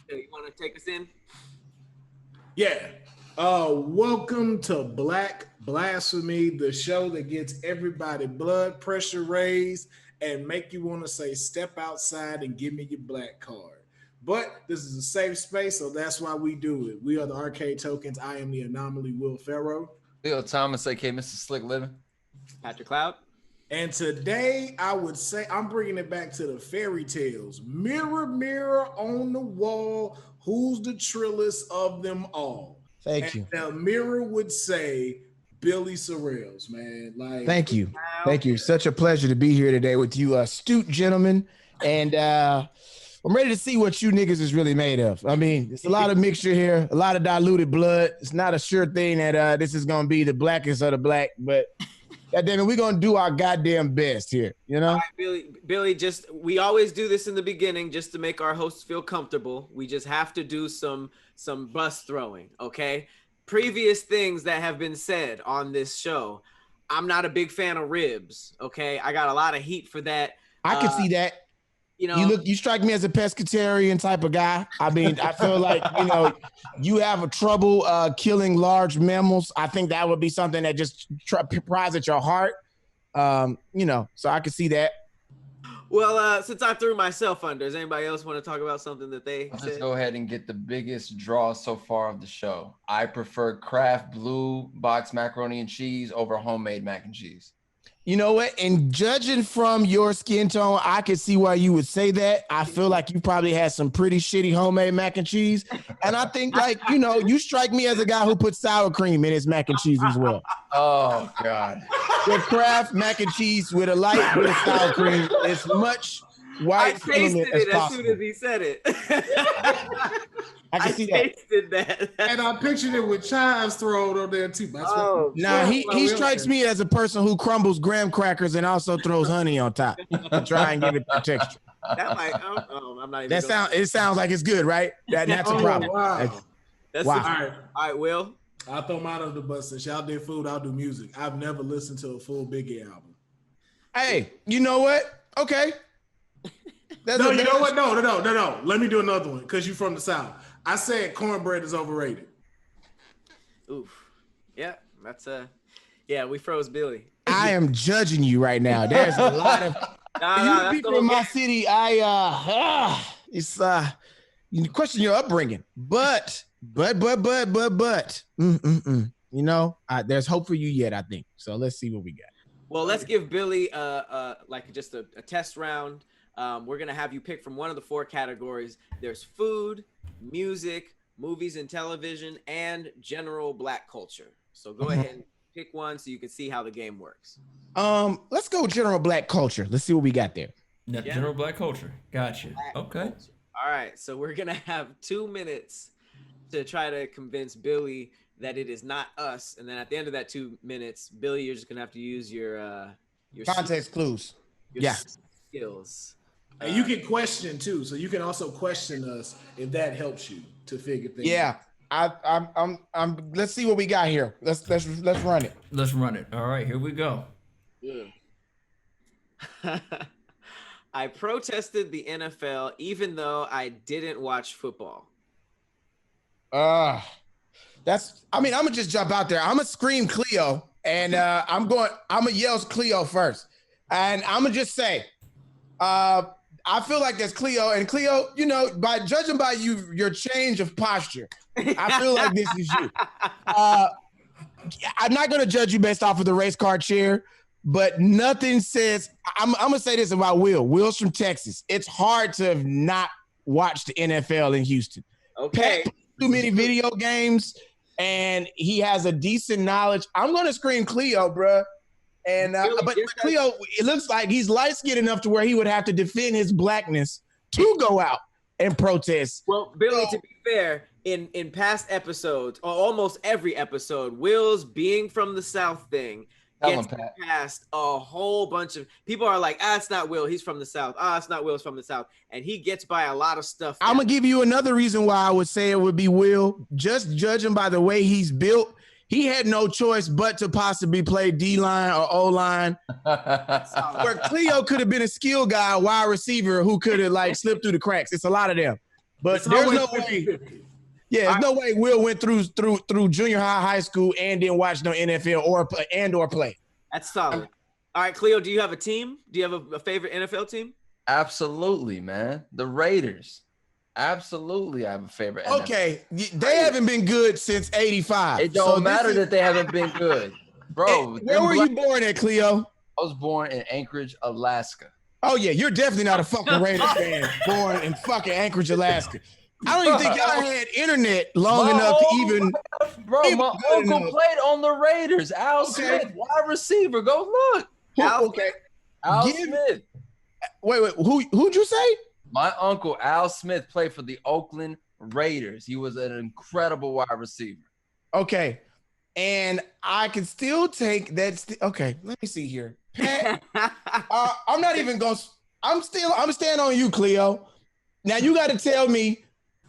You want to take us in? Yeah. Welcome to Black Blasphemy, the show that gets everybody blood pressure raised and make you want to say, step outside and give me your black card. But this is a safe space, so that's why we do it. We are the Arcade Tokens. I am the anomaly, Will Pharaoh. Leo Thomas, aka Mr. Slick Living. Patrick Cloud. And today, I would say I'm bringing it back to the fairy tales. Mirror, mirror on the wall, who's the trillest of them all? Thank you. The mirror would say Billy Sorrells, man. Like, thank you. Such a pleasure to be here today with you, astute gentlemen. And I'm ready to see what you niggas is really made of. I mean, it's a lot of mixture here, a lot of diluted blood. It's not a sure thing that this is gonna be the blackest of the black, but goddamn it, we're gonna do our goddamn best here, you know? All right, Billy, we always do this in the beginning just to make our hosts feel comfortable. We just have to do some bus throwing, okay? Previous things that have been said on this show, I'm not a big fan of ribs, okay? I got a lot of heat for that. I can see that. You know, you strike me as a pescatarian type of guy. I mean, I feel like, you have a trouble killing large mammals. I think that would be something that just pries at your heart. So I can see that. Well, since I threw myself under, does anybody else want to talk about something that they Let's said? just go ahead and get the biggest draw so far of the show. I prefer Kraft Blue box macaroni and cheese over homemade mac and cheese. You know what? And judging from your skin tone, I can see why you would say that. I feel like you probably had some pretty shitty homemade mac and cheese. And I think, you strike me as a guy who puts sour cream in his mac and cheese as well. Oh, God. The Kraft mac and cheese with a light bit of sour cream is much white tasted it as soon as he said it. I can see that. Tasted that. And I pictured it with chives thrown on there too. He strikes me as a person who crumbles graham crackers and also throws honey on top to try and give it the texture. That might, I'm not even. It sounds like it's good, right? That's a problem. Wow. All right, Will. I'll throw mine under the bus. Since y'all did food, I'll do music. I've never listened to a full Biggie album. Hey, you know what? Okay. No. Let me do another one because you're from the South. I said cornbread is overrated. Oof. Yeah, that's we froze Billy. I am judging you right now. There's a lot of people in my city. You question your upbringing, but there's hope for you yet, I think. So let's see what we got. Well, let's give Billy just a test round. We're gonna have you pick from one of the 4 categories. There's food, music, movies and television, and general black culture. So go ahead and pick one so you can see how the game works. Let's go general black culture. Let's see what we got there. General black culture. Gotcha. Okay. Culture. All right. So we're gonna have 2 minutes to try to convince Billy that it is not us, and then at the end of that 2 minutes, Billy, you're just gonna have to use your context clues. Skills. And you can question too, so you can also question us if that helps you to figure things. Yeah, I'm. Let's see what we got here. Let's run it. Let's run it. All right, here we go. Yeah. I protested the NFL even though I didn't watch football. I'm gonna just jump out there. I'm gonna scream Khleo, and I'm gonna yell Khleo first, and I'm gonna just say, I feel like there's Khleo, and Khleo, by judging by your change of posture, I feel like this is you. I'm not gonna judge you based off of the race car chair, but nothing says. I'm gonna say this about Will. Will's from Texas. It's hard to have not watched the NFL in Houston. Okay. Pat, too many video games, and he has a decent knowledge. I'm gonna scream Khleo, bro. And but Khleo, it looks like he's light-skinned enough to where he would have to defend his blackness to go out and protest. Well, Billy, to be fair, in past episodes, or almost every episode, Will's being from the South thing gets past a whole bunch of people are like, it's not Will, he's from the South. It's not Will, he's from the South. And he gets by a lot of stuff. I'm going to give you another reason why I would say it would be Will. Just judging by the way he's built, he had no choice but to possibly play D-line or O-line. Where Khleo could have been a skill guy, wide receiver who could have slipped through the cracks. It's a lot of them. But It's there's always no way. 50-50. Yeah, there's no way Will went through junior high school, and didn't watch no NFL or play. That's solid. All right, Khleo, do you have a team? Do you have a favorite NFL team? Absolutely, man. The Raiders. Absolutely, I have a favorite. Okay, they haven't been good since '85. It don't matter that they haven't been good, bro. Where were you born at, Khleo? I was born in Anchorage, Alaska. Oh yeah, you're definitely not a fucking Raiders fan. Born in fucking Anchorage, Alaska. I don't even think y'all had internet long enough to even. Bro, my uncle played on the Raiders. Al Smith, wide receiver. Go look. Al Smith. Wait. Who'd you say? My uncle Al Smith played for the Oakland Raiders. He was an incredible wide receiver. Okay, and I can still take that. Okay, let me see here. Pat, I'm not even going. I'm staying on you, Khleo. Now you got to tell me.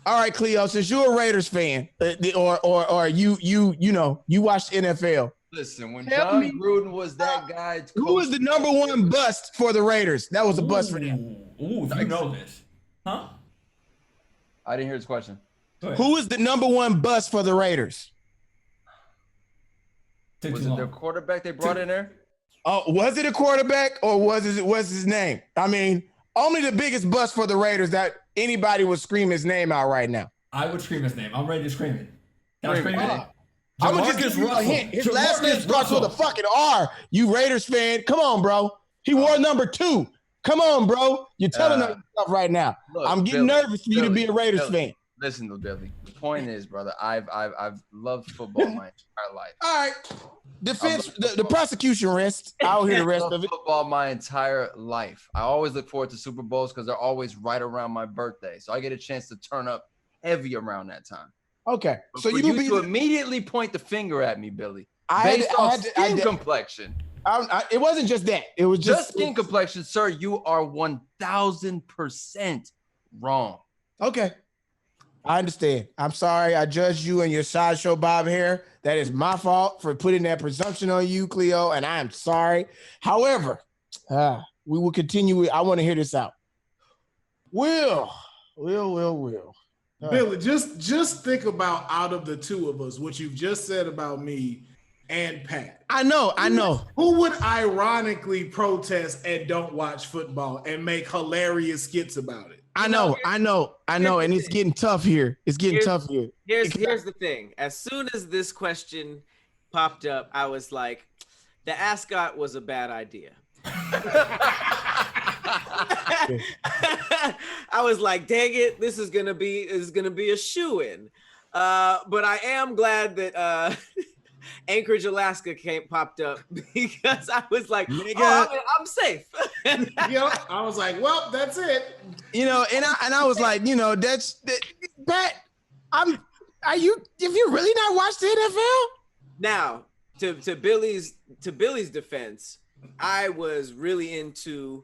All right, Khleo, since you're a Raiders fan, or you watched NFL. Listen, when John Gruden was that guy, who was the number one bust for the Raiders? That was a bust for them. Ooh, you know this, huh? I didn't hear his question. Who was the number one bust for the Raiders? Was it their quarterback they brought in there? Oh, was it a quarterback or was his name? I mean, only the biggest bust for the Raiders that anybody would scream his name out right now. I would scream his name. I'm ready to scream it. Can I scream it? I'm gonna just give you a hint. His last name starts with a fucking R. You Raiders fan, come on, bro. He wore number 2. Come on, bro. You're telling us stuff right now. Look, I'm getting nervous for you to be a Raiders fan. Listen, though, Billy. The point is, brother, I've loved football my entire life. All right. Defense, the prosecution rests. I'll hear the rest of it. Football my entire life. I always look forward to Super Bowls because they're always right around my birthday, so I get a chance to turn up heavy around that time. Okay, but so you to immediately point the finger at me, Billy, based on skin complexion. It wasn't just that. It was just skin complexion, sir. You are 1,000% wrong. Okay, I understand. I'm sorry. I judged you and your sideshow bob hair. That is my fault for putting that presumption on you, Khleo, and I am sorry. However, we will continue. I want to hear this out. Will. Billy, just think about out of the two of us, what you've just said about me and Pat. I know. Who would ironically protest and don't watch football and make hilarious skits about it? I know, and it's getting tough here. Here's the thing. As soon as this question popped up, I was like, the ascot was a bad idea. I was like, dang it, this is gonna be a shoo-in. But I am glad that Anchorage, Alaska popped up because I was like, I'm safe. I was like, well, that's it. And I was like, that's Pat. If you really not watched the NFL? Now, to Billy's defense, I was really into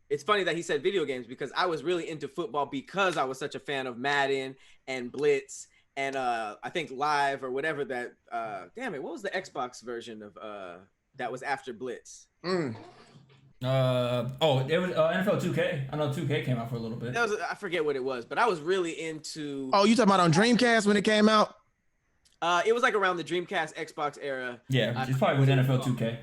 it's funny that he said video games because I was really into football because I was such a fan of Madden and Blitz and I think Live or whatever that what was the Xbox version of that was after Blitz? It was NFL 2K. I know 2K came out for a little bit. I forget what it was, but I was really into. Oh, you talking about on Dreamcast when it came out? It was like around the Dreamcast Xbox era. Yeah, it's probably with NFL 2K. It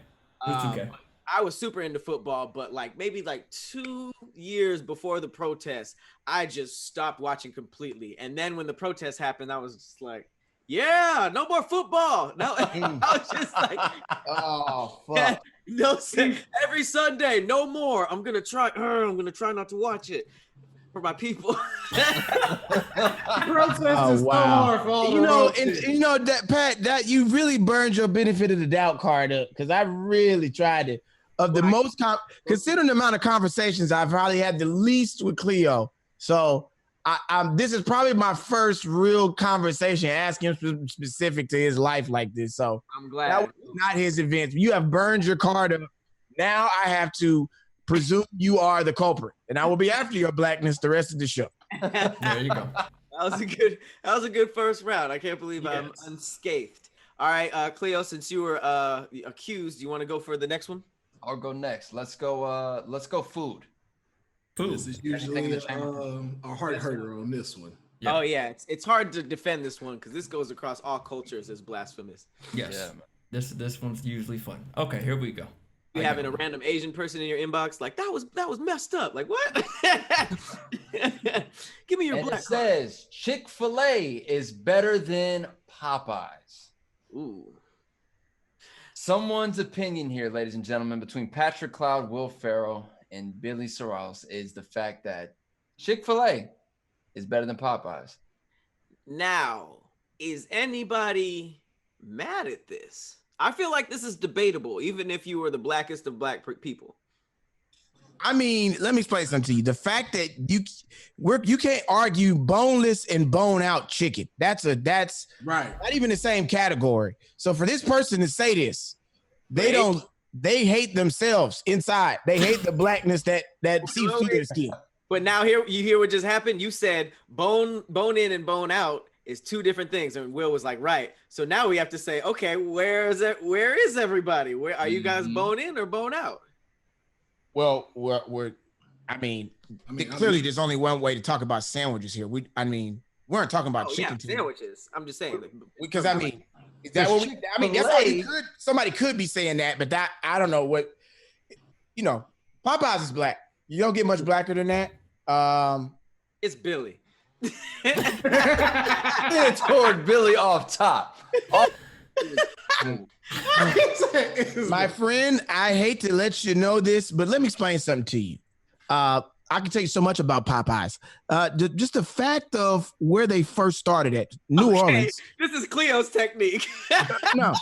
was 2K. I was super into football, but maybe 2 years before the protest, I just stopped watching completely. And then when the protest happened, I was just like, yeah, no more football. No, I was just like, oh, fuck. No, every Sunday, no more. I'm going to try not to watch it for my people. Protest is so hard for all that Pat, that you really burned your benefit of the doubt card up because I really tried it. Considering the amount of conversations I've probably had the least with Khleo, so this is probably my first real conversation asking him specific to his life like this. So I'm glad that was not his event. You have burned your card up. Now I have to presume you are the culprit, and I will be after your blackness the rest of the show. There you go. That was a good first round. I can't believe I'm unscathed. All right, Khleo, since you were accused, you want to go for the next one? I'll go next. Let's go food. Food. This is usually a heart hurter on this one. Yeah. Oh yeah, it's hard to defend this one because this goes across all cultures as blasphemous. Yes. Yeah. This one's usually fun. Okay, here we go. You having a random Asian person in your inbox like that was messed up. Like what? Give me your And black. it says Chick-fil-A is better than Popeyes. Ooh. Someone's opinion here, ladies and gentlemen, between Patrick Cloud, Will Pharaoh, and Billy Sorrells is the fact that Chick-fil-A is better than Popeyes. Now, is anybody mad at this? I feel like this is debatable, even if you were the blackest of black people. I mean, let me explain something to you. The fact that you can't argue boneless and bone out chicken. That's Right. not even the same category. So for this person to say this, they hate themselves inside. They hate the blackness that seeps through their skin. But now here you hear what just happened. You said bone in and bone out is two different things, and Will was like, right. So now we have to say, okay, where is everybody? Where are you guys, bone in or bone out? Well, clearly there's only one way to talk about sandwiches here. We weren't talking about chicken sandwiches. I'm just saying, because is that what that's why you could, somebody could be saying that, but that I don't know what, Popeyes is black. You don't get much blacker than that. It's Billy. Toward Billy off top. My friend, I hate to let you know this, but let me explain something to you. I can tell you so much about Popeyes. Just the fact of where they first started at, New Orleans. This is Khleo technique. No.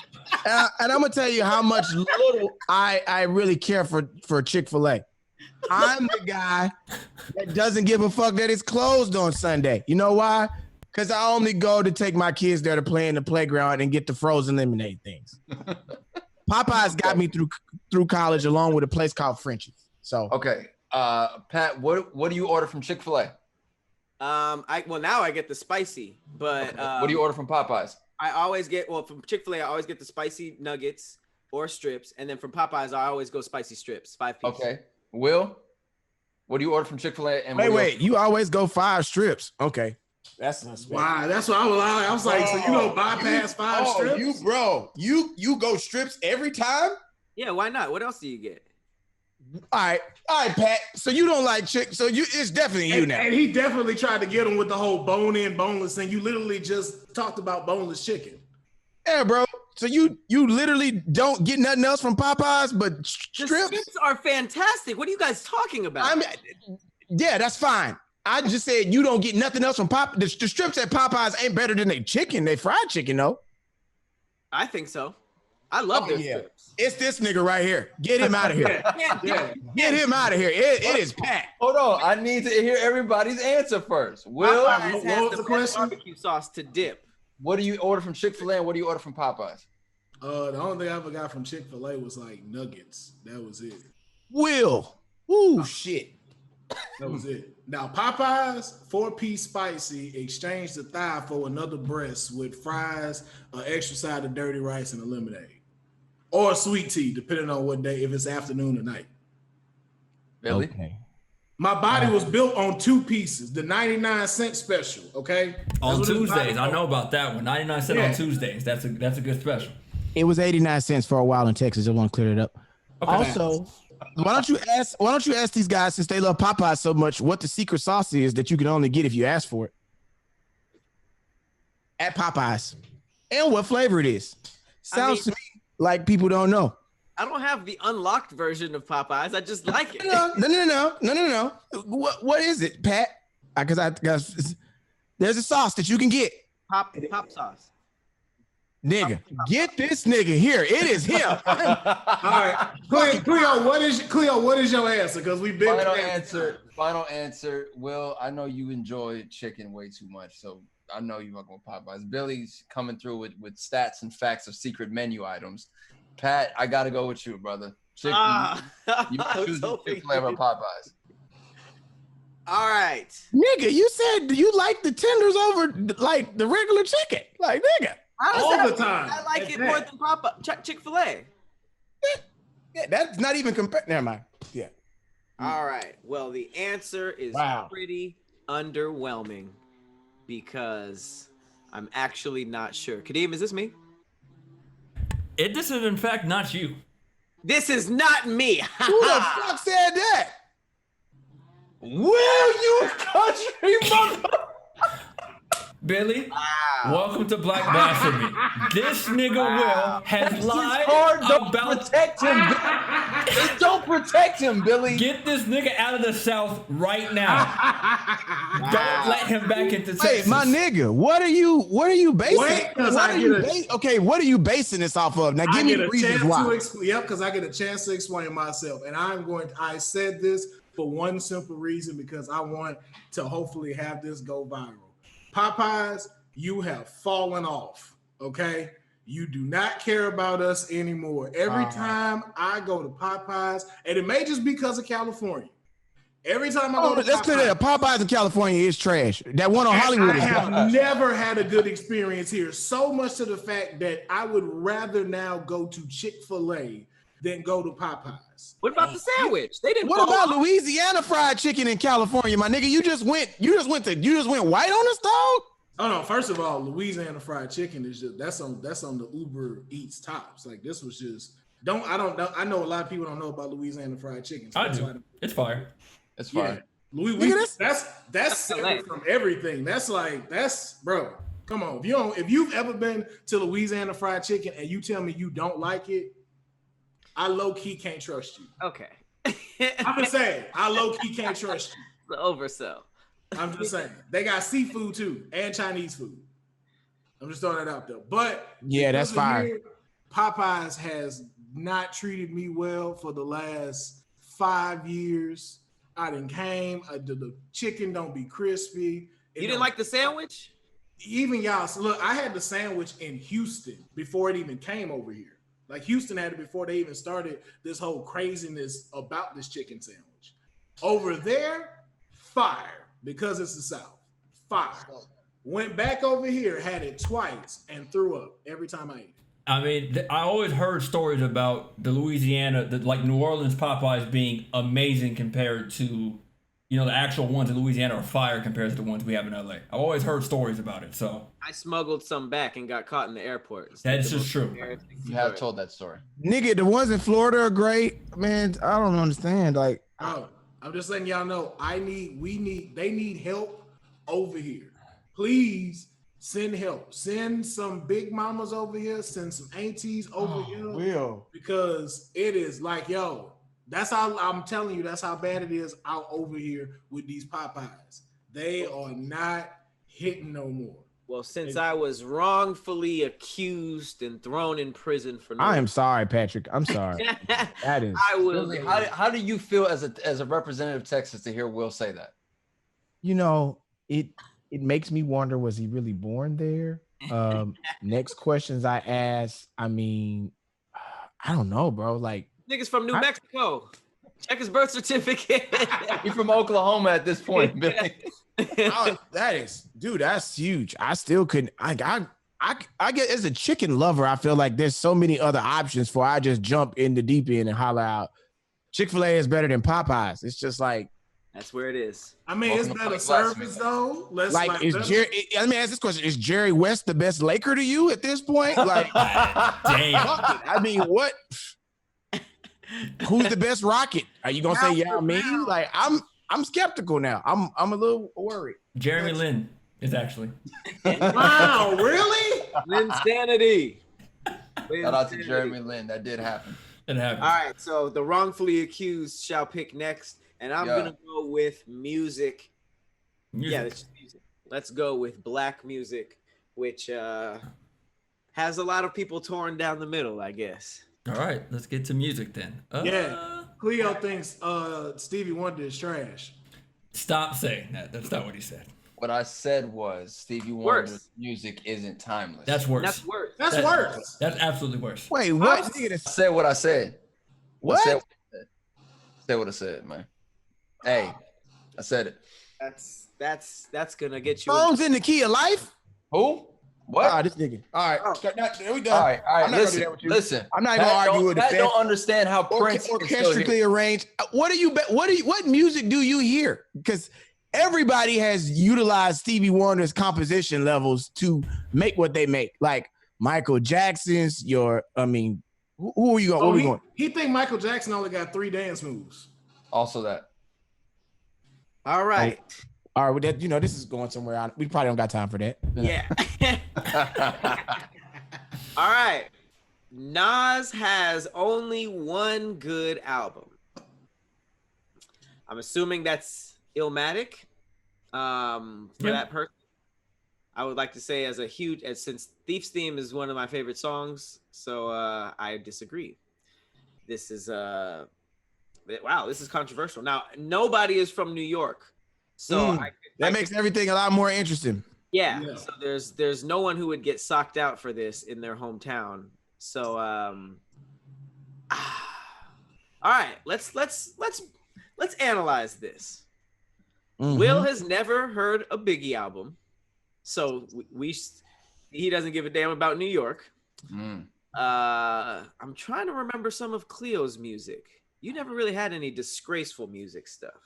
And I'm going to tell you how much little I really care for Chick-fil-A. I'm the guy that doesn't give a fuck that it's closed on Sunday. You know why? Because I only go to take my kids there to play in the playground and get the frozen lemonade things. Popeyes got me through college along with a place called Frenchie's. So okay. Pat, what do you order from Chick-fil-A? Now I get the spicy, but what do you order from Popeyes? I always get from Chick-fil-A. I always get the spicy nuggets or strips, and then from Popeyes I always go spicy strips, 5 pieces. Okay, Will, what do you order from Chick-fil-A? And wait, you always go 5 strips? Okay, that's wow. That's what I was like. So you don't bypass 5 strips? You go strips every time? Yeah, why not? What else do you get? All right, Pat. So you don't like chick? So it's definitely you now. And he definitely tried to get him with the whole bone in, boneless thing. You literally just talked about boneless chicken. Yeah, bro. So you literally don't get nothing else from Popeyes but strips? The strips are fantastic. What are you guys talking about? Yeah, that's fine. I just said you don't get nothing else from Popeyes. The strips at Popeyes ain't better than their chicken. They fried chicken though. I think so. I love their strips. It's this nigga right here. Get him out of here. Get him out of here. It is Pat. Hold on. I need to hear everybody's answer first. Will, Popeyes has the best barbecue sauce to dip. What do you order from Chick-fil-A and what do you order from Popeyes? The only thing I ever got from Chick-fil-A was like nuggets. That was it. Will. Ooh, shit. That was it. Now Popeyes, 4-piece spicy, exchange the thigh for another breast with fries, an extra side of dirty rice, and a lemonade. Or a sweet tea, depending on what day, if it's afternoon or night. Billy? Okay. My body was built on 2 pieces, the 99-cent special, okay? On Tuesdays, I know about that one. 99 cents on Tuesdays. That's a good special. It was 89 cents for a while in Texas. I want to clear it up. Okay. Also, why don't you ask these guys, since they love Popeyes so much, what the secret sauce is that you can only get if you ask for it at Popeyes, and what flavor it is. Sounds to me like people don't know. I don't have the unlocked version of Popeyes. I just like it. No. What is it, Pat? Because there's a sauce that you can get. Pop sauce. Nigga, get this nigga here. It is him. All right, Khleo, what is your answer? Because we've been Final answer. Will, I know you enjoy chicken way too much, so I know you're not going to Popeyes. Billy's coming through with stats and facts of secret menu items. Pat, I gotta go with you, brother. You choose Chick-fil-A over Popeyes. All right, nigga. You said you like the tenders over like the regular chicken, like nigga. All the time. I like it more than Chick-fil-A. Yeah, that's not even compared. Never mind. Yeah. All right. Well, the answer is pretty underwhelming because I'm actually not sure. Khadeem, is this me? This is in fact not you. This is not me. Who the fuck said that? Will you country mother? Billy, welcome to Black Blasphemy. This nigga Will has lied about... protect him. It don't protect him, Billy. Get this nigga out of the South right now. Don't let him back into Texas. Wait, my nigga, what are you basing? What are you basing this off of? Now give me the reasons why. Because I get a chance to explain myself. And I said this for one simple reason, because I want to hopefully have this go viral. Popeyes, you have fallen off, okay? You do not care about us anymore. Every time I go to Popeyes, and it may just be because of California. Every time I go to let's clear that up. Popeyes in California is trash. That one on Hollywood is trash. I have never had a good experience here, so much to the fact that I would rather now go to Chick-fil-A than go to Popeyes. What about the sandwich? They didn't. What about Louisiana fried chicken in California, my nigga? You just went white on us, dog? Oh no! First of all, Louisiana fried chicken is just that's on the Uber Eats tops. Like this was just I know a lot of people don't know about Louisiana fried chicken. So I do. It's fire. It's fire. Yeah. That's separate from everything. That's bro. Come on. If you've ever been to Louisiana fried chicken and you tell me you don't like it, I low-key can't trust you. Okay. I'm just saying, I low-key can't trust you. The oversell. I'm just saying. They got seafood too and Chinese food. I'm just throwing that out there. But yeah, that's fine. Popeyes has not treated me well for the last 5 years. I done came. The chicken don't be crispy. You didn't like the sandwich? Even y'all, so look, I had the sandwich in Houston before it even came over here. Like Houston had it before they even started this whole craziness about this chicken sandwich. Over there, fire, because it's the South. Fire. Went back over here, had it twice, and threw up every time I ate it. I mean, I always heard stories about the Louisiana, like New Orleans Popeyes being amazing compared to, the actual ones in Louisiana are fire compared to the ones we have in LA. I've always heard stories about it, so. I smuggled some back and got caught in the airport. That's just true. You have told that story. Nigga, the ones in Florida are great. Man, I don't understand. Like, I'm just letting y'all know, they need help over here. Please send help. Send some big mamas over here. Send some aunties over here. Because it is like, that's how I'm telling you, that's how bad it is out over here with these Popeyes. They are not hitting no more. Well, since I was wrongfully accused and thrown in prison for I am sorry, Patrick. I'm sorry. That is. I will. Really, how do you feel as a representative of Texas to hear Will say that? It makes me wonder, was he really born there? Next questions I ask, I don't know, bro. Like, niggas from New Mexico. Check his birth certificate. He's from Oklahoma at this point, Billy. That's huge. I still couldn't. I get, as a chicken lover, I feel like there's so many other options for I just jump in the deep end and holler out, Chick-fil-A is better than Popeyes. It's just like, that's where it is. It's better service though. Let me ask this question: is Jerry West the best Laker to you at this point? Like, damn. What? Who's the best Rocket? Are you gonna say Yao Ming? Like, I'm skeptical now. I'm a little worried. Jeremy Lin is actually. Wow, really? Linsanity. Shout out to Jeremy Lin. That did happen. It happened. All right, so the wrongfully accused shall pick next, and I'm gonna go with music. Yeah, it's just music. Let's go with black music, which has a lot of people torn down the middle, I guess. All right, let's get to music then. Khleo thinks Stevie Wonder is trash. Stop saying that. That's not what he said. What I said was Stevie Wonder's music isn't timeless. That's worse. That's worse. That's worse. That's absolutely worse. Wait, what? I said what I said. What? I said what I said, man. Hey, I said it. That's gonna get you. Songs in the Key of Life? Who? What? Ah, this nigga. All right. Oh. We done. All right. I'm not gonna do Listen, that with you. listen. I'm not even Pat gonna argue with the Pat fans. don't understand how Prince is still here. Orchestrically arranged. What music do you hear? Because everybody has utilized Stevie Wonder's composition levels to make what they make. Like Michael Jackson's, who are you going? Where we going? He think Michael Jackson only got 3 dance moves. Also that. All right. All right, well, this is going somewhere. We probably don't got time for that. Yeah. All right. Nas has only one good album. I'm assuming that's Illmatic. For that person, I would like to say since Thief's Theme is one of my favorite songs, so I disagree. This is this is controversial. Now, nobody is from New York. So that makes everything a lot more interesting. Yeah. So there's no one who would get socked out for this in their hometown. So all right, let's analyze this. Mm-hmm. Will has never heard a Biggie album, so he doesn't give a damn about New York. I'm trying to remember some of Khlio's music. You never really had any disgraceful music stuff.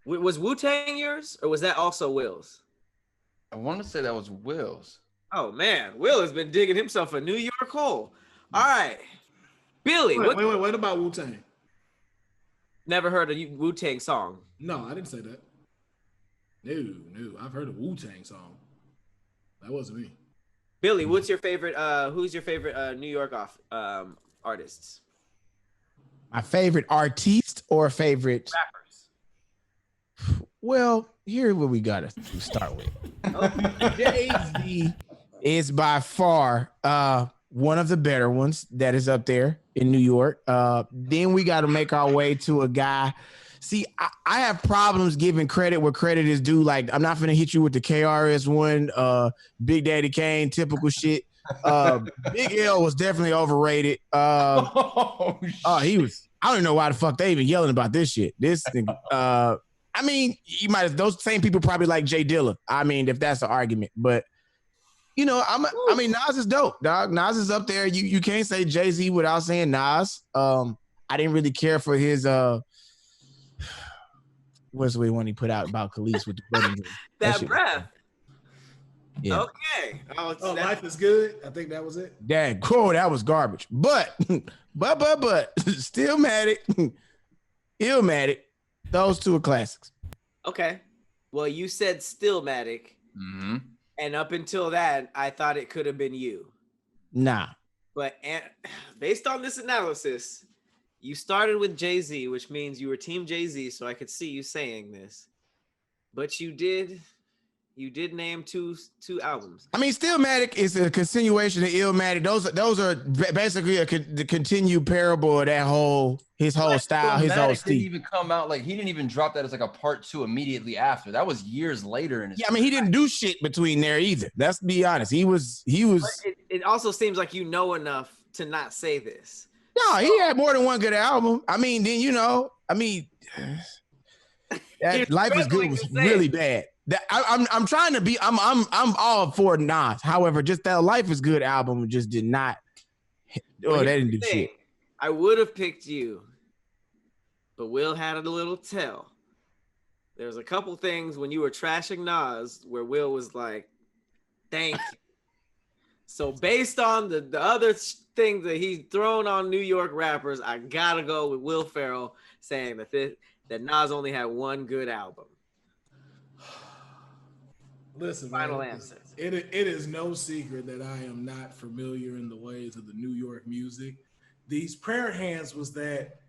Was Wu-Tang yours, or was that also Will's? I want to say that was Will's. Oh man, Will has been digging himself a New York hole. All right, Billy. Wait. What about Wu-Tang? Never heard a Wu-Tang song. No, I didn't say that. No. I've heard a Wu-Tang song. That wasn't me. Billy, what's your favorite? Who's your favorite New York artists? My favorite artiste or favorite Rappers. Well, here's what we gotta start with. Jay-Z is by far one of the better ones that is up there in New York. Then we got to make our way to a guy. See, I have problems giving credit where credit is due. Like, I'm not gonna hit you with the KRS One, Big Daddy Kane, typical shit. Big L was definitely overrated. He was. I don't even know why the fuck they even yelling about this shit. This thing. I mean, those same people probably like Jay Dilla. I mean, if that's the argument, but Nas is dope, dog. Nas is up there. You can't say Jay-Z without saying Nas. I didn't really care for his what's the one he put out about Khalees with the wedding dress. That breath. Yeah. Okay. Life is Good. I think that was it. Dang, cool. That was garbage. But Stillmatic, Illmatic. Those two are classics. Okay. Well, you said Stillmatic. Mm-hmm. And up until that, I thought it could have been you. Nah. But based on this analysis, you started with Jay-Z, which means you were Team Jay-Z, so I could see you saying this. But you did name two albums. I mean, Stillmatic is a continuation of Illmatic. Those are basically the continued parable of that his whole style, his whole didn't even come out he didn't even drop that as like a part 2 immediately after. That was years later. I mean, he didn't do shit between there either. Let's be honest. He was. It also seems like you know enough to not say this. No, he had more than one good album. I mean, then that Life is Good was really bad. I'm trying to be. I'm all for Nas. However, just that Life is Good album just did not. That didn't do shit. I would have picked you, but Will had a little tell. There's a couple things when you were trashing Nas where Will was like, "Thank you." So based on the other things that he's thrown on New York rappers, I gotta go with Will Ferrell saying that Nas only had one good album. Listen, Final man, answer. It is no secret that I am not familiar in the ways of the New York music. These prayer hands was that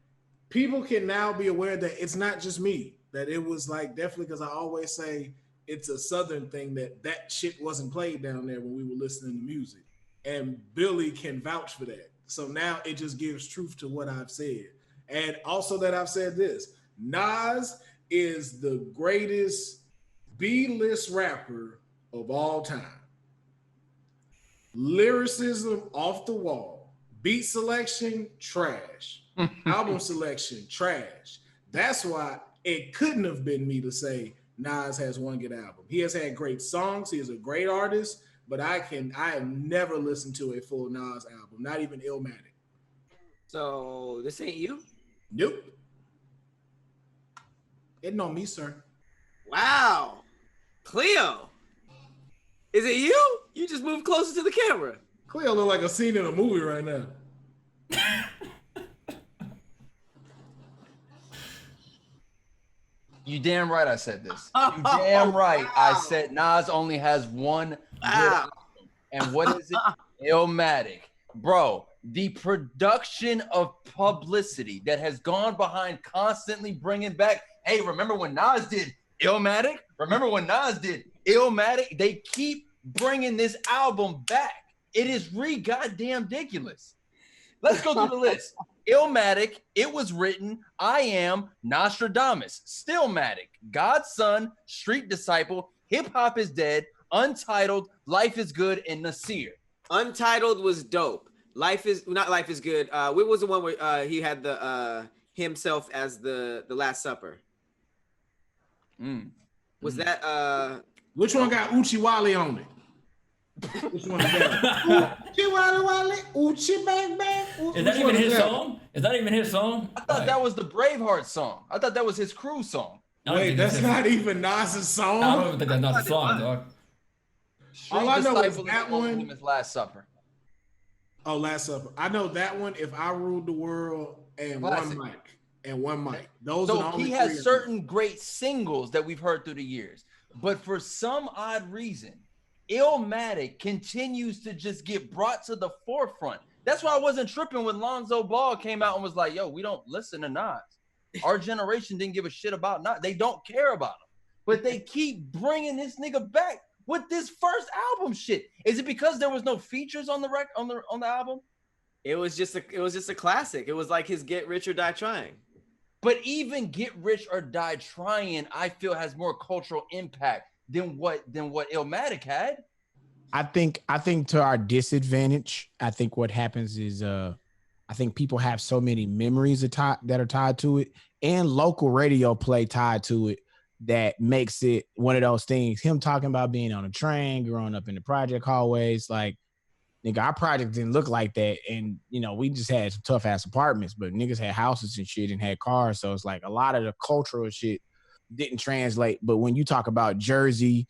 people can now be aware that it's not just me, that it was like definitely, because I always say it's a Southern thing, that shit wasn't played down there when we were listening to music. And Billy can vouch for that. So now it just gives truth to what I've said. And also that I've said this, Nas is the greatest B-list rapper of all time. Lyricism off the wall. Beat selection, trash. Album selection, trash. That's why it couldn't have been me to say Nas has one good album. He has had great songs. He is a great artist, but I have never listened to a full Nas album, not even Illmatic. So this ain't you? Nope. It know me, sir. Wow. Khleo. Is it you? You just moved closer to the camera. Khleo look like a scene in a movie right now. You damn right I said this. You damn right I said Nas only has one good album. And what is it? Illmatic. Bro, the production of publicity that has gone behind constantly bringing back, hey, remember when Nas did Illmatic? Remember when Nas did Illmatic? They keep bringing this album back. It is goddamn ridiculous. Let's go through the list. Illmatic, it was written, I Am, Nostradamus, Stillmatic, God's Son, Street Disciple, Hip Hop is Dead, Untitled, Life is Good, and Nasir. Untitled was dope. Life is Good. What was the one where he had the himself as the Last Supper? Was that Which one got Uchi Wally on it? Which one is that? Uchi Wally Wally, Uchi Bang Bang. Is that even his song? Is that even his song? I thought that was the Braveheart song. I thought that was his crew song. Wait, that's not even Nas's song? I don't think that's not the song, dog. All I know is that one. Last Supper. Oh, Last Supper. I know that one. If I Ruled the World and Classic. One mic. Those are the only he has certain great singles that we've heard through the years, but for some odd reason, Illmatic continues to just get brought to the forefront. That's why I wasn't tripping when Lonzo Ball came out and was like, "Yo, we don't listen to Nas. Our generation didn't give a shit about Nas. They don't care about him, but they keep bringing this nigga back." With this first album shit, is it because there was no features on the album? It was just a classic. It was like his Get Rich or Die Trying. But even Get Rich or Die Trying, I feel has more cultural impact than what Illmatic had. I think to our disadvantage, I think what happens is I think people have so many memories that are tied to it, and local radio play tied to it, that makes it one of those things. Him talking about being on a train, growing up in the project hallways, like, nigga, our project didn't look like that. And, you know, we just had some tough ass apartments, but niggas had houses and shit and had cars. So it's like a lot of the cultural shit didn't translate. But when you talk about Jersey,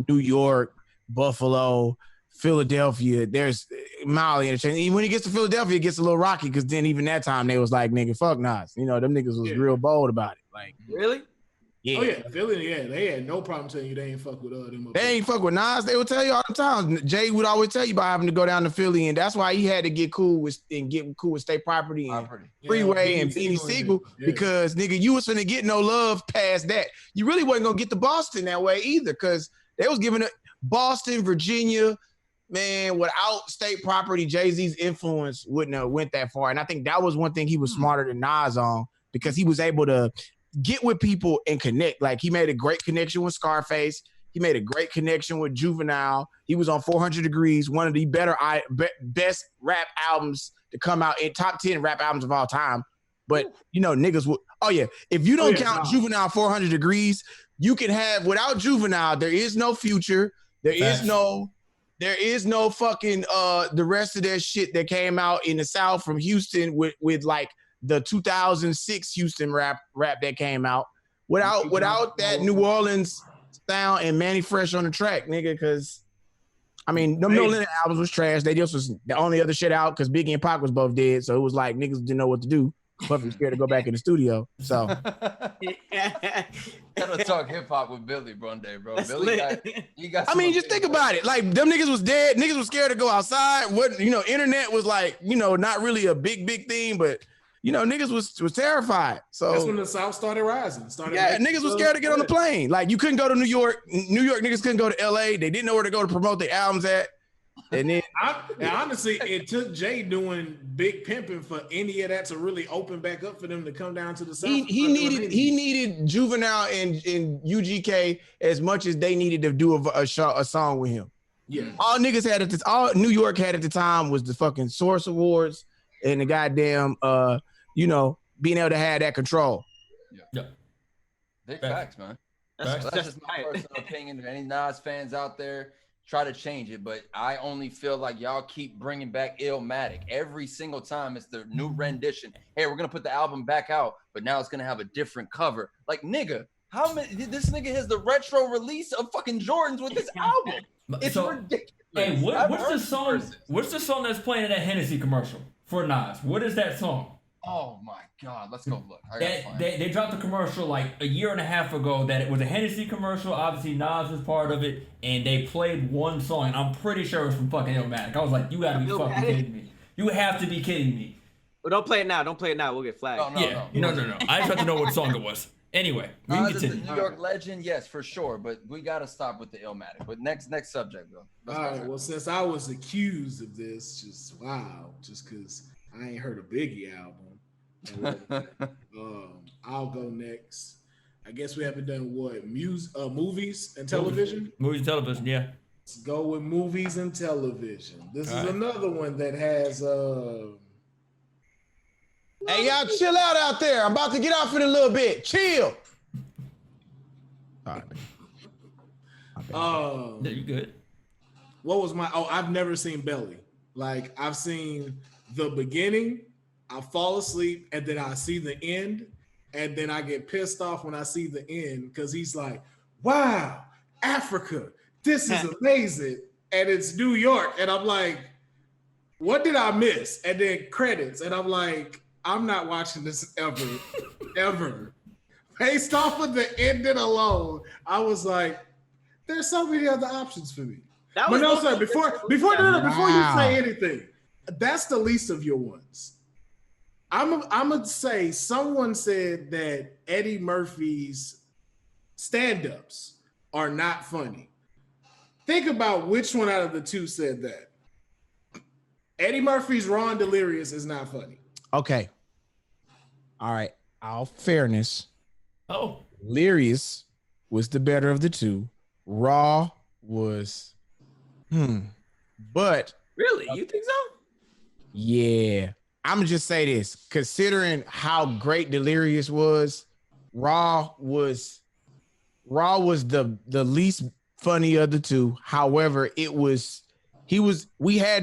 New York, Buffalo, Philadelphia, there's mildly interchange. Even when he gets to Philadelphia, it gets a little rocky, because then even that time they was like, nigga, fuck Nas. You know, them niggas was real bold about it. Like, really? Yeah. Oh yeah, Philly. Yeah, they had no problem telling you they ain't fuck with them. They ain't fuck with Nas. They would tell you all the time. Jay would always tell you about having to go down to Philly, and that's why he had to get cool with State Property and Freeway and Beanie Siegel, because nigga, you was finna get no love past that. You really wasn't gonna get to Boston that way either, because they was giving it Boston, Virginia. Man, without State Property, Jay-Z's influence wouldn't have went that far. And I think that was one thing he was smarter than Nas on, because he was able to get with people and connect. Like, he made a great connection with Scarface. He made a great connection with Juvenile. He was on 400 Degrees, one of the best rap albums to come out, in top 10 rap albums of all time. But, you know, niggas would, if you don't count Juvenile 400 Degrees, you can have, without Juvenile, there is no Future. There is no fucking, the rest of that shit that came out in the South from Houston with like, the 2006 Houston rap that came out without that New Orleans sound and Manny Fresh on the track, nigga. Because I mean, them No Limit albums was trash. They just was the only other shit out because Biggie and Pac was both dead, so it was like niggas didn't know what to do. But I'm scared to go back in the studio. So gotta talk hip hop with Billy one day, bro. Billy got I mean, just think about it. Like, them niggas was dead. Niggas was scared to go outside. What, you know, internet was like, you know, not really a big thing, but you know, niggas was terrified. So that's when the South started rising. Niggas was scared to get on the plane. Like, you couldn't go to New York. New York niggas couldn't go to LA. They didn't know where to go to promote their albums at. And then honestly, it took Jay doing big pimping for any of that to really open back up for them to come down to the South. He needed Juvenile and UGK as much as they needed to do a song with him. Yeah. All New York had at the time was the fucking Source Awards and the goddamn you know, being able to have that control. Yeah. Big facts, man. That's just my personal opinion. If any Nas fans out there, try to change it, but I only feel like y'all keep bringing back Illmatic every single time. It's the new rendition. Hey, we're gonna put the album back out, but now it's gonna have a different cover. Like, nigga, how many? This nigga has the retro release of fucking Jordans with this album. It's ridiculous. Hey, what's the song? What's the song that's playing in that Hennessy commercial for Nas? What is that song? Oh my God, let's go look. They dropped a commercial like a year and a half ago that it was a Hennessy commercial. Obviously, Nas was part of it, and they played one song, and I'm pretty sure it was from fucking Illmatic. I was like, you gotta be fucking kidding me. You have to be kidding me. Well, don't play it now. Don't play it now. We'll get flagged. No. I just have to know what song it was. Anyway, we can Nas is a continue. New York legend, yes, for sure, but we gotta stop with the Illmatic. But next subject, though. All right. Well, since I was accused of this, just because I ain't heard a Biggie album. I'll go next. I guess we haven't done what movies and television. Movies and television, yeah. Let's go with movies and television. This is another one that has. Hey, y'all chill out there. I'm about to get off in a little bit. Chill. All right. Yeah, you good? What was my? Oh, I've never seen Belly. Like, I've seen the beginning. I fall asleep and then I see the end, and then I get pissed off when I see the end because he's like, "Wow, Africa, this is amazing," and it's New York, and I'm like, "What did I miss?" And then credits, and I'm like, "I'm not watching this ever." Based off of the ending alone, I was like, "There's so many other options for me." But no, sir. Before you say anything, that's the least of your ones. I'm gonna say someone said that Eddie Murphy's stand-ups are not funny. Think about which one out of the two said that. Eddie Murphy's Raw and Delirious is not funny. Okay. All right. All fairness. Oh. Delirious was the better of the two. Raw was But really, you think so? Yeah. I'm gonna just say this, considering how great Delirious was, Raw was the least funny of the two. However, we had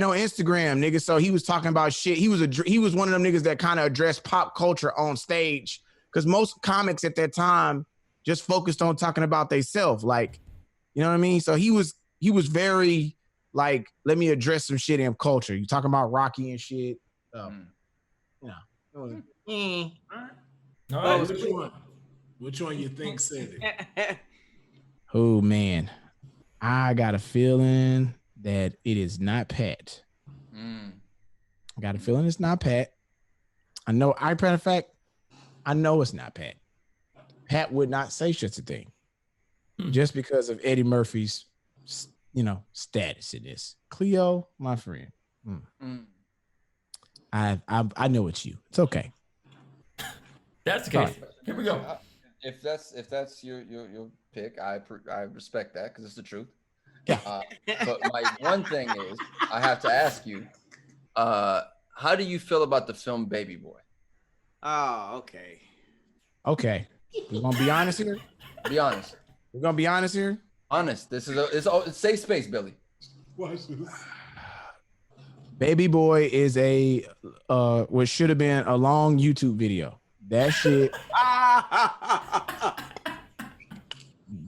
no Instagram, nigga, so he was talking about shit. He was one of them niggas that kind of addressed pop culture on stage, because most comics at that time just focused on talking about themselves, like, you know what I mean? So he was very like, let me address some shit in culture. You talking about Rocky and shit. All right. Which one you think said it? Oh man, I got a feeling that it is not Pat. I got a feeling it's not Pat. I know. Matter of fact, I know it's not Pat. Pat would not say such a thing, just because of Eddie Murphy's, status in this. Khleo, my friend. I know it's you. It's okay. That's the case. Here we go. If that's your pick, I respect that because it's the truth. Yeah. But my one thing is, I have to ask you, how do you feel about the film Baby Boy? Oh, okay. Okay. We're gonna be honest here. Be honest. We're gonna be honest here. Honest. This is it's safe space, Billy. Watch this. Baby Boy is what should have been a long YouTube video. That shit.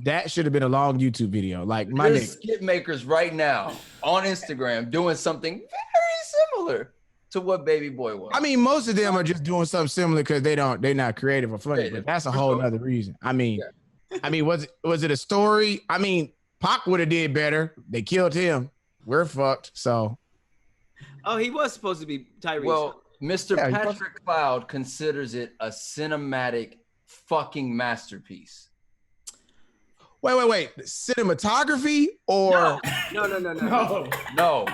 That should have been a long YouTube video. Like, my There's skit makers right now on Instagram doing something very similar to what Baby Boy was. I mean, most of them are just doing something similar because they're not creative or funny. But that's a whole other reason. I mean, was it a story? I mean, Pac would have did better. They killed him. We're fucked. So. Oh, he was supposed to be Tyrese. Well, Mr. Patrick Cloud considers it a cinematic fucking masterpiece. Wait. Cinematography or No.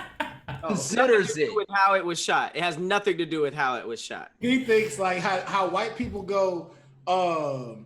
Considers it with how it was shot. It has nothing to do with how it was shot. He thinks like how white people go,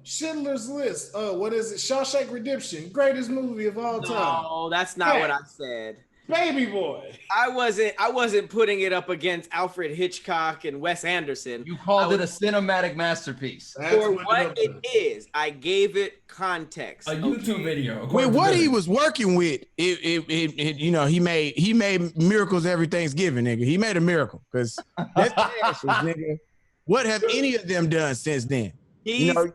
Schindler's List. What is it? Shawshank Redemption, greatest movie of all time. No, that's not what I said. Baby Boy. I wasn't putting it up against Alfred Hitchcock and Wes Anderson. You called it a cinematic masterpiece. For what it is. I gave it context. A YouTube video. With what he was working with, you know, he made miracles every Thanksgiving, nigga. He made a miracle because that's ashes, nigga. What have any of them done since then? You know,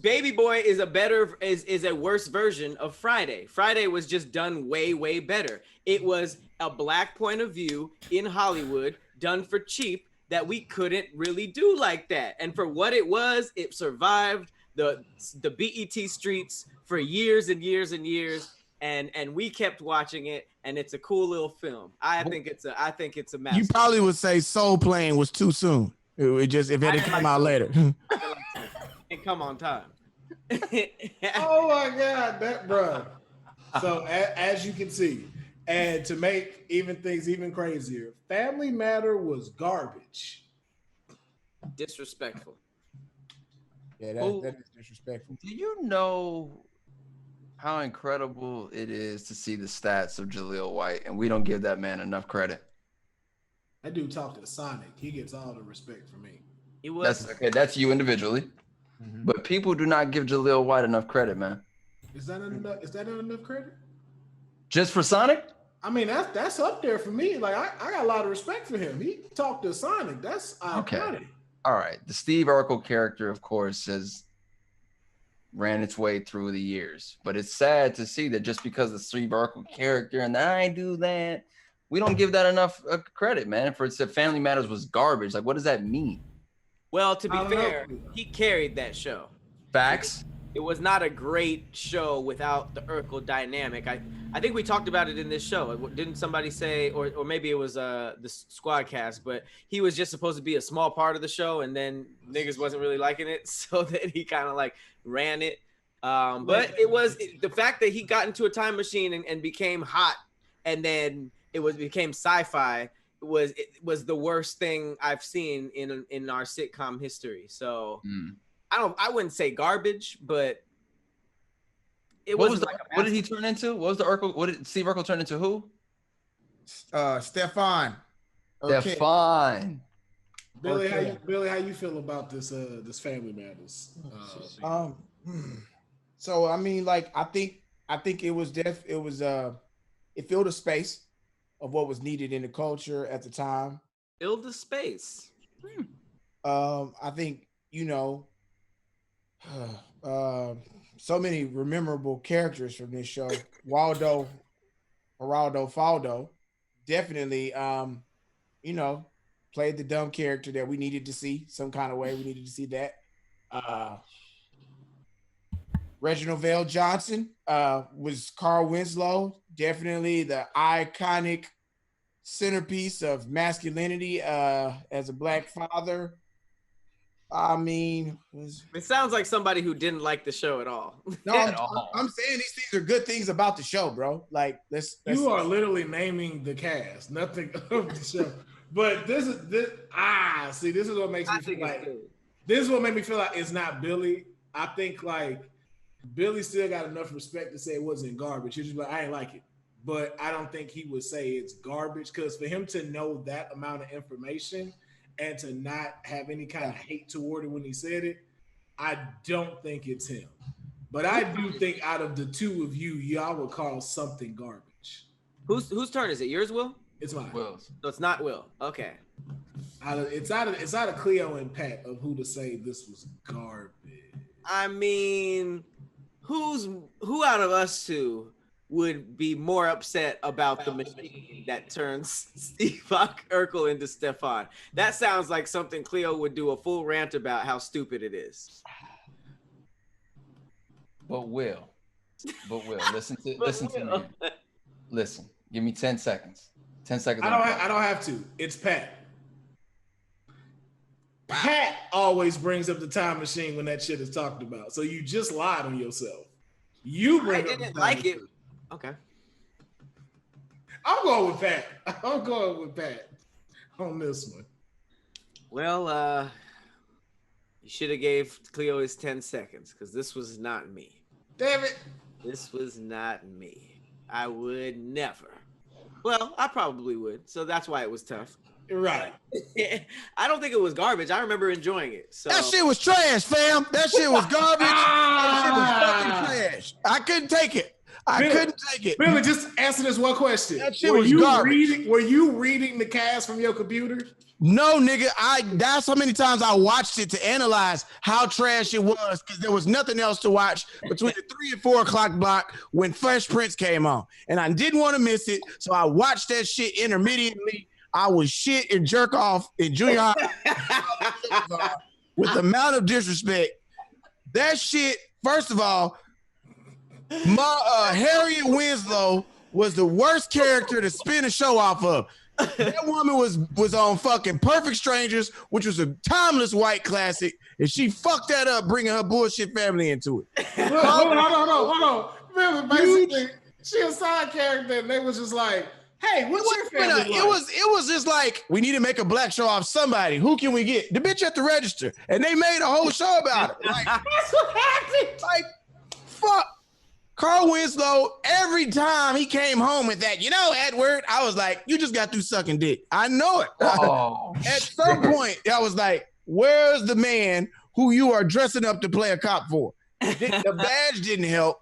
Baby Boy is a worse version of Friday. Friday was just done way better. It was a black point of view in Hollywood done for cheap that we couldn't really do like that. And for what it was, it survived the BET streets for years and years and years. And we kept watching it, and it's a cool little film. I think it's a masterpiece. You probably would say Soul Plane was too soon. It just if it had come out later. And come on time. Oh my God, that bro. So as you can see, and to make things even crazier, Family Matter was garbage. Disrespectful. Yeah, that is disrespectful. Do you know how incredible it is to see the stats of Jaleel White, and we don't give that man enough credit? That dude talked to Sonic. He gets all the respect from me. He was. That's okay. That's you individually. Mm-hmm. But people do not give Jaleel White enough credit, man. Is that not enough credit? Just for Sonic? I mean, that's up there for me. Like I got a lot of respect for him. He talked to Sonic. That's iconic. All right. The Steve Urkel character, of course, has ran its way through the years. But it's sad to see that just because the Steve Urkel character and I do that, we don't give that enough credit, man. For it said Family Matters was garbage. Like, what does that mean? Well, to be fair, he carried that show. Facts. It was not a great show without the Urkel dynamic. I think we talked about it in this show. Didn't somebody say, or maybe it was the Squadcast, but he was just supposed to be a small part of the show, and then niggas wasn't really liking it, so that he kind of like ran it. But it was the fact that he got into a time machine and became hot, and then became sci-fi. It was the worst thing I've seen in our sitcom history. So I wouldn't say garbage, but what did he turn into? What was the Urkel? What did Steve Urkel turn into? Who? Stefan. Okay. Stefan. Billy, how you feel about this Family Matters? So I mean, like I think it was it filled a space of what was needed in the culture at the time. Filled the space. I think, you know, so many memorable characters from this show. Geraldo Faldo definitely, you know, played the dumb character that we needed to see some kind of way. We needed to see that. Reginald Vale Johnson was Carl Winslow, definitely the iconic centerpiece of masculinity as a black father. I mean, it sounds like somebody who didn't like the show at all. No, I'm saying these things are good things about the show, bro. Like, you are literally naming the cast, nothing of the show. But this is what makes me feel like this is what made me feel like it's not Billy. I think like Billy still got enough respect to say it wasn't garbage. He's just like, I ain't like it. But I don't think he would say it's garbage, because for him to know that amount of information and to not have any kind of hate toward it when he said it, I don't think it's him. But I do think out of the two of you, y'all would call something garbage. Whose turn is it? Yours, Will? It's mine. Will's. So it's not Will. Okay. It's out of Khleo and Pat of who to say this was garbage. I mean, who out of us two would be more upset about the machine that turns Steve Urkel into Stefan? That sounds like something Khleo would do a full rant about how stupid it is. But Will, listen to me. Listen, give me 10 seconds. 10 seconds. I don't have to. It's Pat. Pat always brings up the time machine when that shit is talked about. So you just lied on yourself. You bring I didn't like it. Okay. I'm going with Pat on this one. Well, you should have gave Khleo his 10 seconds, because this was not me. Damn it. This was not me. I would never Well, I probably would. So that's why it was tough. Right. I don't think it was garbage. I remember enjoying it. So That shit was trash, fam. That shit was garbage. That shit was fucking trash. I couldn't take it. I couldn't take it. Billy, just answer this one question. That shit was garbage. Were you reading the cast from your computer? No, nigga. That's how many times I watched it to analyze how trash it was, because there was nothing else to watch between the 3 and 4 o'clock block when Fresh Prince came on. And I didn't want to miss it. So I watched that shit intermittently. I was shit and jerk off in junior high with the amount of disrespect. That shit, first of all, Harriet Winslow was the worst character to spin a show off of. That woman was on fucking Perfect Strangers, which was a timeless white classic, and she fucked that up, bringing her bullshit family into it. Hold on. Really, basically, she a side character, and they was just like, "Hey, what's your family like?" It was just like, we need to make a black show off somebody. Who can we get? The bitch at the register, and they made a whole show about it. Like, That's what happened. like, fuck. Carl Winslow, every time he came home with that, Edward, I was like, you just got through sucking dick. I know it. Oh, At some point, I was like, where's the man who you are dressing up to play a cop for? The badge didn't help.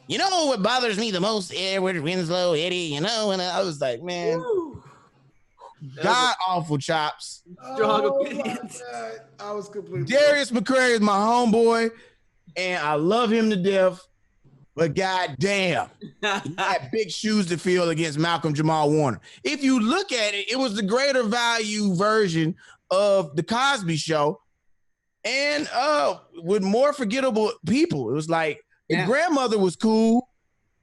You know what bothers me the most, Edward Winslow, Eddie, and I was like, man, god awful chops. Strong Oh, opinions. my God. I was completely. Darius McCrary is my homeboy, and I love him to death. But goddamn, he had big shoes to fill against Malcolm Jamal Warner. If you look at it, it was the greater value version of the Cosby Show, and with more forgettable people. It was like the grandmother was cool.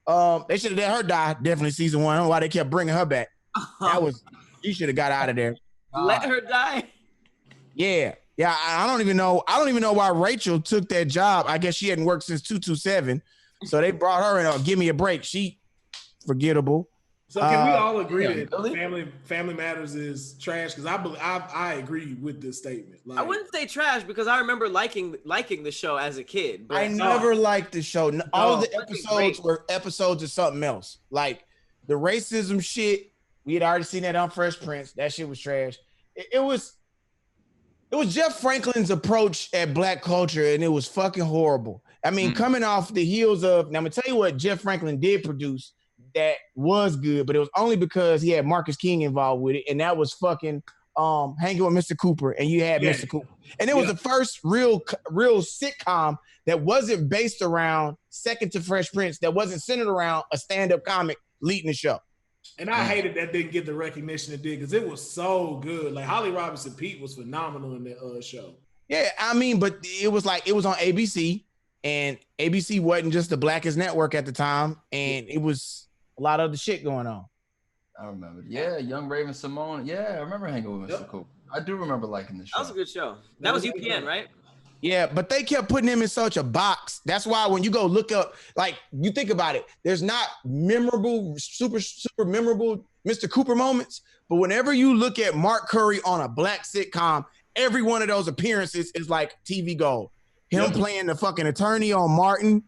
They should have let her die. Definitely season 1. I don't know why they kept bringing her back. She should have got out of there. Let her die. Yeah. I don't even know. I don't even know why Rachel took that job. I guess she hadn't worked since 227. So they brought her in. Give me a break. She forgettable. So can we all agree that Family Matters is trash? Because I agree with this statement. Like, I wouldn't say trash because I remember liking the show as a kid. But I never liked the show. All of the episodes were episodes of something else. Like the racism shit. We had already seen that on Fresh Prince. That shit was trash. It was Jeff Franklin's approach at black culture, and it was fucking horrible. I mean, coming off the heels of, now I'm gonna tell you what Jeff Franklin did produce that was good, but it was only because he had Marcus King involved with it, and that was fucking Hanging with Mr. Cooper, and you had Mr. Cooper. And it was the first real sitcom that wasn't based around, second to Fresh Prince, that wasn't centered around a stand-up comic leading the show. And I hated that didn't get the recognition it did because it was so good. Like Holly Robinson Pete was phenomenal in that show. Yeah, I mean, but it was on ABC. And ABC wasn't just the blackest network at the time, and it was a lot of other shit going on. I remember. Yeah, Young Raven Simone. Yeah, I remember Hanging with Mr. Cooper. I do remember liking the show. That was a good show. That was UPN, right? Yeah, but they kept putting him in such a box. That's why when you go look up, like, you think about it, there's not memorable, super memorable Mr. Cooper moments, but whenever you look at Mark Curry on a black sitcom, every one of those appearances is like TV gold. Him playing the fucking attorney on Martin,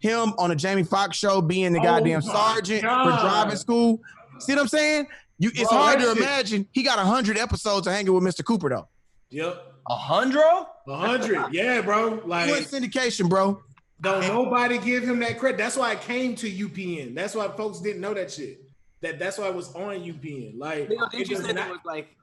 him on a Jamie Foxx show being the goddamn sergeant for driving school. See what I'm saying? It's hard to imagine. He got 100 episodes of Hanging with Mr. Cooper, though. Yep. 100? 100. Yeah, bro. Like, syndication, bro. Don't nobody give him that credit. That's why it came to UPN. That's why folks didn't know that shit. That's why it was on UPN. Like, did you say it was like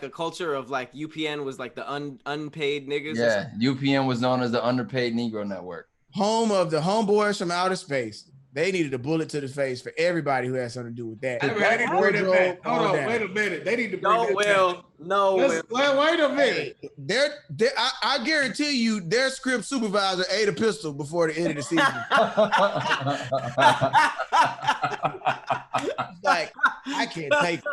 a culture of like UPN was like the unpaid niggas? Yeah, UPN was known as the underpaid Negro network. Home of the homeboys from outer space. They needed a bullet to the face for everybody who had something to do with that. Hold on, wait a minute. They need to bring that back. Wait a minute. I guarantee you, their script supervisor ate a pistol before the end of the season. Like, I can't take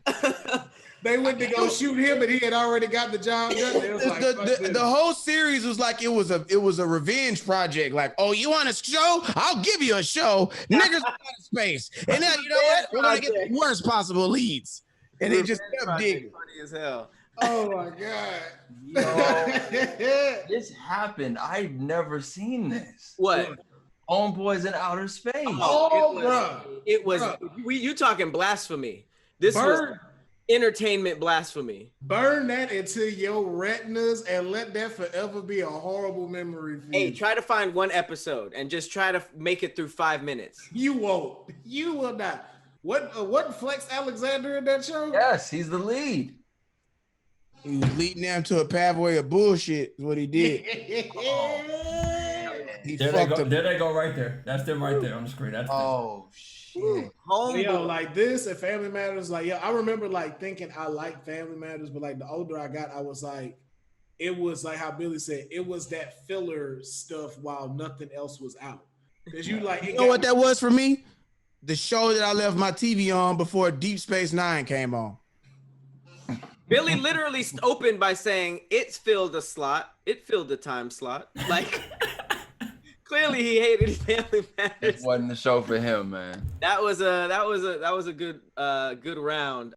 it. They went to go shoot him, and he had already got the job done. The whole series was like it was a revenge project. Like, oh, you want a show? I'll give you a show. Niggas out of space, and now you know what? We're gonna get the worst possible leads, and they just kept digging. Funny as hell. Oh my god! Yo, this happened. I've never seen this. What? Homeboys in outer space. It was you talking blasphemy. This was entertainment blasphemy. Burn that into your retinas and let that forever be a horrible memory for you. Hey, try to find one episode and just try to make it through 5 minutes. You won't. You will not. What Flex Alexander in that show? Yes, he's the lead. He was leading them to a pathway of bullshit. Is what he did. He There fucked they go. up. There they go right there. That's them right there on the screen. That's them. Oh shit. Yo, like this and Family Matters, like, yo, I remember like thinking I liked Family Matters, but like the older I got, I was like, it was like how Billy said, it was that filler stuff while nothing else was out. Because you like, You know what that was for me? The show that I left my TV on before Deep Space Nine came on. Billy literally opened by saying it's filled a slot. It filled the time slot. Like clearly he hated Family Matters. It wasn't the show for him, man. That was a good round.